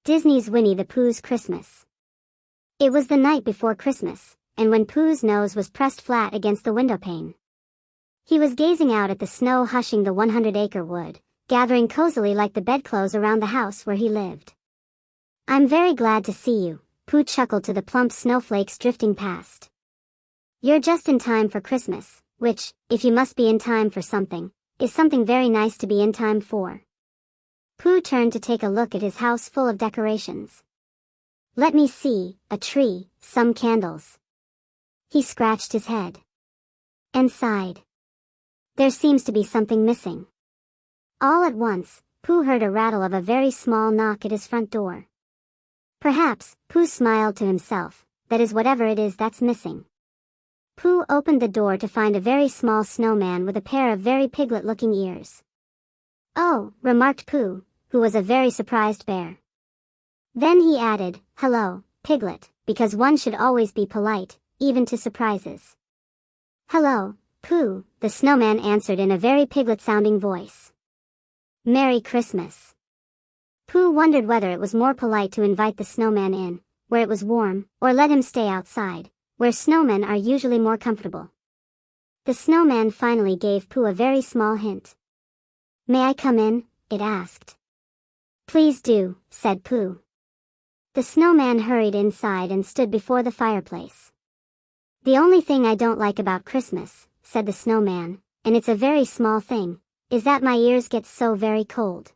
Disney's Winnie the Pooh's Christmas. It was the night before Christmas, and when Pooh's nose was pressed flat against the windowpane. He was gazing out at the snow hushing the 100-acre wood, gathering cozily like the bedclothes around the house where he lived. "I'm very glad to see you," Pooh chuckled to the plump snowflakes drifting past. "You're just in time for Christmas, which, if you must be in time for something, is something very nice to be in time for." Pooh turned to take a look at his house full of decorations. "Let me see, a tree, some candles." He scratched his head and sighed. There seems to be something missing. All at once, Pooh heard a rattle of a very small knock at his front door. "Perhaps," Pooh smiled to himself, "that is whatever it is that's missing." Pooh opened the door to find a very small snowman with a pair of very piglet-looking ears. "Oh," remarked Pooh, who was a very surprised bear. Then he added, "Hello, Piglet," because one should always be polite, even to surprises. "Hello, Pooh," the snowman answered in a very piglet-sounding voice. "Merry Christmas." Pooh wondered whether it was more polite to invite the snowman in, where it was warm, or let him stay outside, where snowmen are usually more comfortable. The snowman finally gave Pooh a very small hint. "May I come in?" it asked. "Please do," said Pooh. The snowman hurried inside and stood before the fireplace. "The only thing I don't like about Christmas," said the snowman, "and it's a very small thing, is that my ears get so very cold."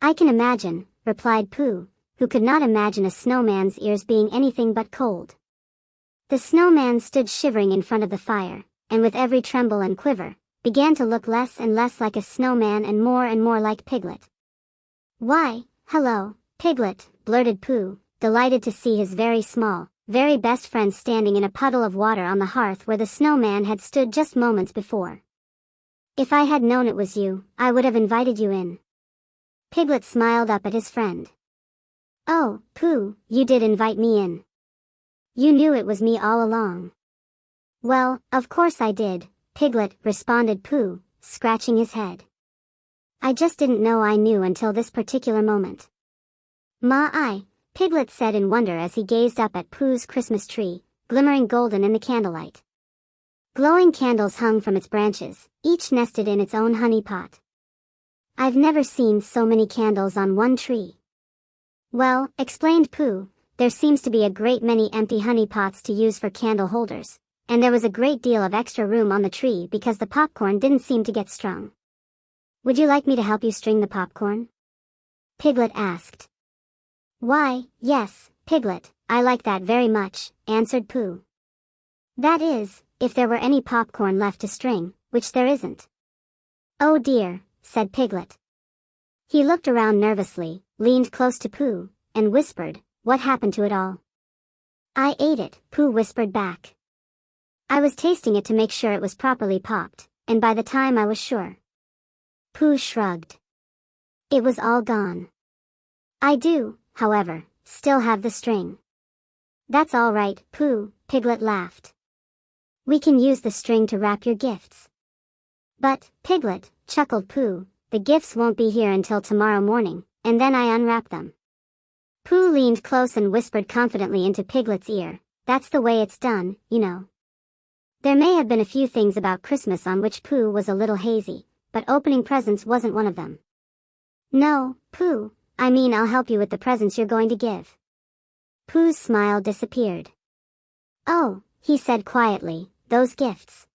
"I can imagine," replied Pooh, who could not imagine a snowman's ears being anything but cold. The snowman stood shivering in front of the fire, and with every tremble and quiver, began to look less and less like a snowman and more like Piglet. "Why, hello, Piglet," blurted Pooh, delighted to see his very small, very best friend standing in a puddle of water on the hearth where the snowman had stood just moments before. "If I had known it was you, I would have invited you in." Piglet smiled up at his friend. "Oh, Pooh, you did invite me in. You knew it was me all along." "Well, of course I did, Piglet," responded Pooh, scratching his head. "I just didn't know I knew until this particular moment." Piglet said in wonder as he gazed up at Pooh's Christmas tree, glimmering golden in the candlelight. Glowing candles hung from its branches, each nested in its own honey pot. "I've never seen so many candles on one tree." "Well," explained Pooh, "there seems to be a great many empty honey pots to use for candle holders, and there was a great deal of extra room on the tree because the popcorn didn't seem to get strung." "Would you like me to help you string the popcorn?" Piglet asked. "Why, yes, Piglet, I like that very much," answered Pooh. "That is, if there were any popcorn left to string, which there isn't." "Oh dear," said Piglet. He looked around nervously, leaned close to Pooh, and whispered, "What happened to it all?" "I ate it," Pooh whispered back. "I was tasting it to make sure it was properly popped, and by the time I was sure." Pooh shrugged. "It was all gone. I do, however, still have the string." "That's all right, Pooh," Piglet laughed. "We can use the string to wrap your gifts." "But, Piglet," chuckled Pooh, "the gifts won't be here until tomorrow morning, and then I unwrap them." Pooh leaned close and whispered confidently into Piglet's ear, "That's the way it's done, you know." There may have been a few things about Christmas on which Pooh was a little hazy, but opening presents wasn't one of them. "No, Pooh, I mean I'll help you with the presents you're going to give." Pooh's smile disappeared. "Oh," he said quietly, "those gifts."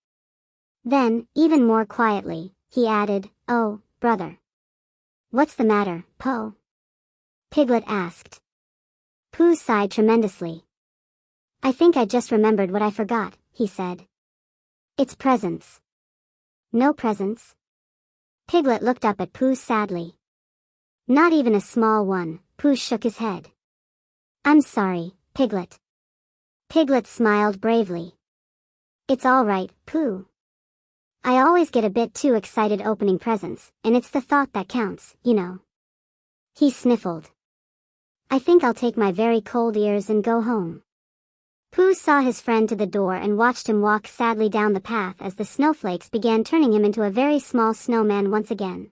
Then, even more quietly, he added, "Oh, brother." "What's the matter, Pooh?" Piglet asked. Pooh sighed tremendously. "I think I just remembered what I forgot," he said. "It's presents." "No presents?" Piglet looked up at Pooh sadly. "Not even a small one," Pooh shook his head. "I'm sorry, Piglet." Piglet smiled bravely. "It's all right, Pooh. I always get a bit too excited opening presents, and it's the thought that counts, you know." He sniffled. "I think I'll take my very cold ears and go home." Pooh saw his friend to the door and watched him walk sadly down the path as the snowflakes began turning him into a very small snowman once again.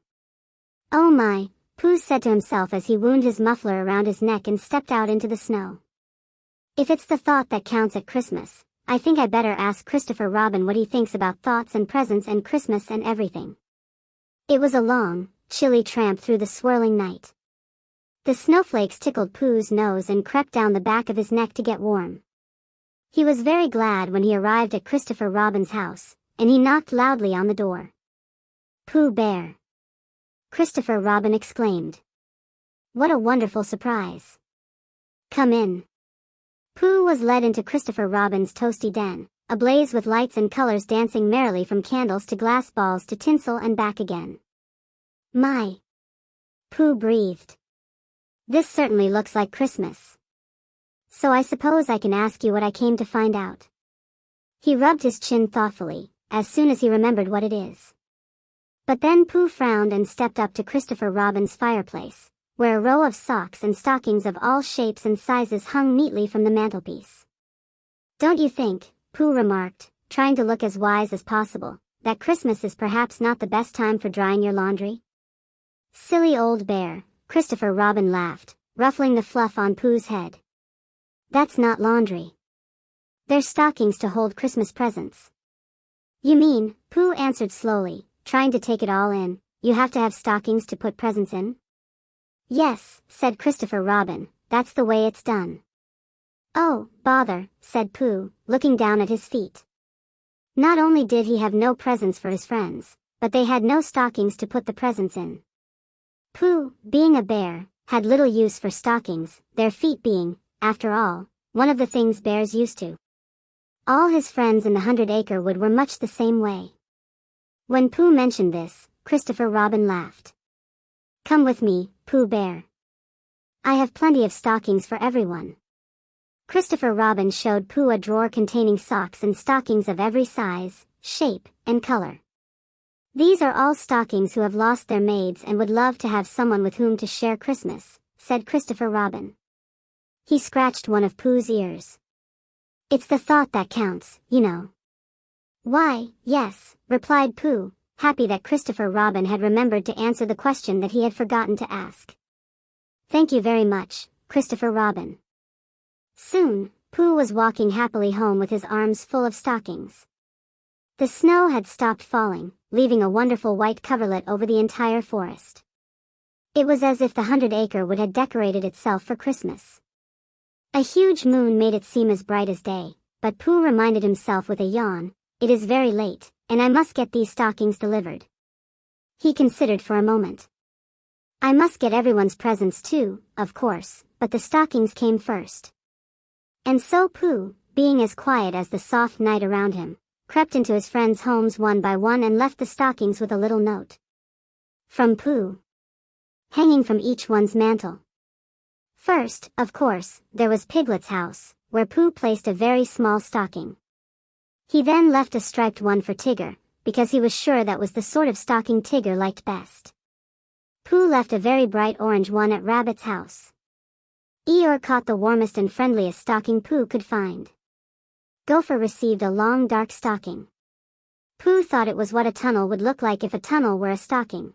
"Oh my, Pooh said to himself as he wound his muffler around his neck and stepped out into the snow. If it's the thought that counts at Christmas, I think I better ask Christopher Robin what he thinks about thoughts and presents and Christmas and everything. It was a long, chilly tramp through the swirling night. The snowflakes tickled Pooh's nose and crept down the back of his neck to get warm. He was very glad when he arrived at Christopher Robin's house, and he knocked loudly on the door. "Pooh Bear!" Christopher Robin exclaimed. "What a wonderful surprise! Come in." Pooh was led into Christopher Robin's toasty den, ablaze with lights and colors dancing merrily from candles to glass balls to tinsel and back again. "My!" Pooh breathed. "This certainly looks like Christmas. So I suppose I can ask you what I came to find out." He rubbed his chin thoughtfully, as soon as he remembered what it is. But then Pooh frowned and stepped up to Christopher Robin's fireplace, where a row of socks and stockings of all shapes and sizes hung neatly from the mantelpiece. "Don't you think," Pooh remarked, trying to look as wise as possible, "that Christmas is perhaps not the best time for drying your laundry?" "Silly old bear," Christopher Robin laughed, ruffling the fluff on Pooh's head. "That's not laundry. They're stockings to hold Christmas presents." "You mean," Pooh answered slowly, trying to take it all in, "you have to have stockings to put presents in?" "Yes," said Christopher Robin, "that's the way it's done." "Oh, bother," said Pooh, looking down at his feet. Not only did he have no presents for his friends, but they had no stockings to put the presents in. Pooh, being a bear, had little use for stockings, their feet being, after all, one of the things bears used to. All his friends in the 100-acre wood were much the same way. When Pooh mentioned this, Christopher Robin laughed. "Come with me, Pooh Bear. I have plenty of stockings for everyone." Christopher Robin showed Pooh a drawer containing socks and stockings of every size, shape, and color. "These are all stockings who have lost their maids and would love to have someone with whom to share Christmas," said Christopher Robin. He scratched one of Pooh's ears. "It's the thought that counts, you know." "Why, yes," replied Pooh, happy that Christopher Robin had remembered to answer the question that he had forgotten to ask. "Thank you very much, Christopher Robin." Soon, Pooh was walking happily home with his arms full of stockings. The snow had stopped falling, leaving a wonderful white coverlet over the entire forest. It was as if the 100-acre wood had decorated itself for Christmas. A huge moon made it seem as bright as day, but Pooh reminded himself with a yawn, "It is very late, and I must get these stockings delivered." He considered for a moment. "I must get everyone's presents too, of course, but the stockings came first." And so Pooh, being as quiet as the soft night around him, crept into his friends' homes one by one and left the stockings with a little note. From Pooh. Hanging from each one's mantle. First, of course, there was Piglet's house, where Pooh placed a very small stocking. He then left a striped one for Tigger, because he was sure that was the sort of stocking Tigger liked best. Pooh left a very bright orange one at Rabbit's house. Eeyore caught the warmest and friendliest stocking Pooh could find. Gopher received a long dark stocking. Pooh thought it was what a tunnel would look like if a tunnel were a stocking.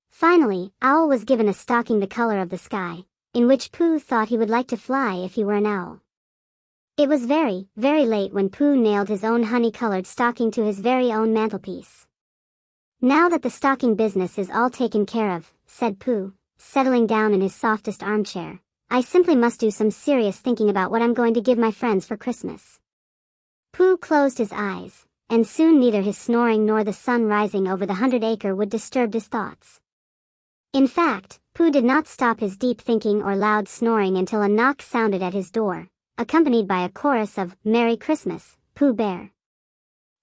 Finally, Owl was given a stocking the color of the sky, in which Pooh thought he would like to fly if he were an owl. It was very, very late when Pooh nailed his own honey-colored stocking to his very own mantelpiece. "Now that the stocking business is all taken care of," said Pooh, settling down in his softest armchair, "I simply must do some serious thinking about what I'm going to give my friends for Christmas." Pooh closed his eyes, and soon neither his snoring nor the sun rising over the 100-acre wood disturbed his thoughts. In fact, Pooh did not stop his deep thinking or loud snoring until a knock sounded at his door, accompanied by a chorus of "Merry Christmas, Pooh Bear."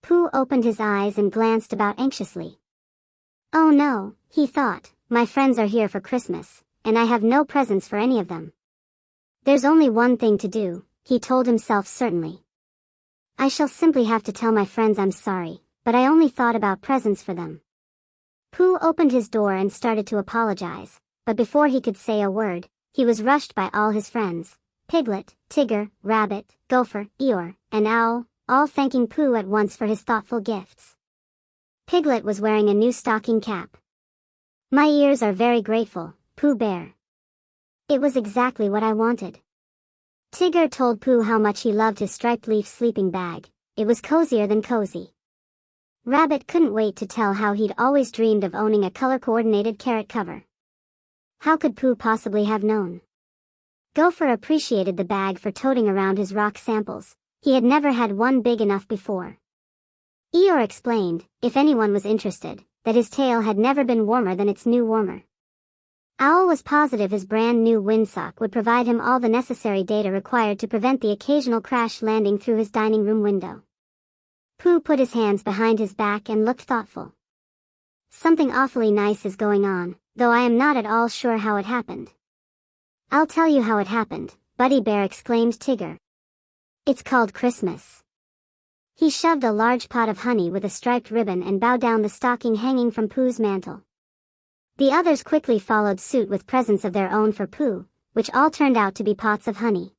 Pooh opened his eyes and glanced about anxiously. "Oh no," he thought, "my friends are here for Christmas, and I have no presents for any of them. There's only one thing to do," he told himself certainly. "I shall simply have to tell my friends I'm sorry, but I only thought about presents for them." Pooh opened his door and started to apologize, but before he could say a word, he was rushed by all his friends, Piglet, Tigger, Rabbit, Gopher, Eeyore, and Owl, all thanking Pooh at once for his thoughtful gifts. Piglet was wearing a new stocking cap. My ears are very grateful, Pooh Bear. It was exactly what I wanted. Tigger told Pooh how much he loved his striped leaf sleeping bag. It was cozier than cozy. Rabbit couldn't wait to tell how he'd always dreamed of owning a color-coordinated carrot cover. How could Pooh possibly have known? Gopher appreciated the bag for toting around his rock samples. He had never had one big enough before. Eeyore explained, if anyone was interested, that his tail had never been warmer than its new warmer. Owl was positive his brand new windsock would provide him all the necessary data required to prevent the occasional crash landing through his dining room window. Pooh put his hands behind his back and looked thoughtful. Something awfully nice is going on, though I am not at all sure how it happened. I'll tell you how it happened, Buddy Bear exclaimed Tigger. It's called Christmas. He shoved a large pot of honey with a striped ribbon and bowed down the stocking hanging from Pooh's mantle. The others quickly followed suit with presents of their own for Pooh, which all turned out to be pots of honey.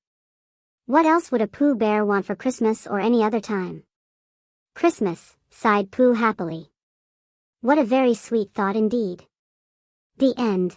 What else would a Pooh Bear want for Christmas or any other time? Christmas, sighed Pooh happily. What a very sweet thought indeed. The end.